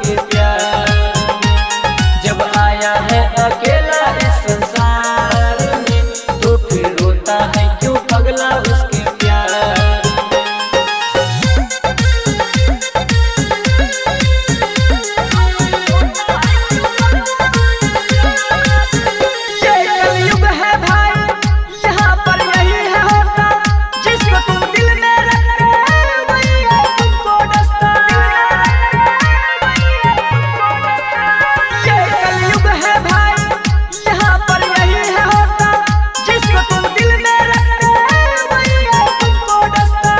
उसके प्यार में। जब आया है अकेला इस संसार में तो फिर रोता है क्यों पगला उसके प्यार में। ये कलयुग है भाई, यहाँ पर यही है होता, जिसको तुम दिल में रखते वही है तुमको डसता। ये कलयुग है भाई, यहाँ पर यही है होता, जिसको तुम दिल में रखते वही है तुमको डसता।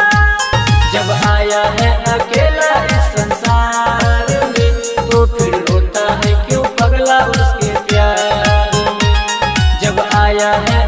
जब आया है अकेला इस संसार में तो फिर रोता है क्यों पगला उसके प्यार में। जब आया है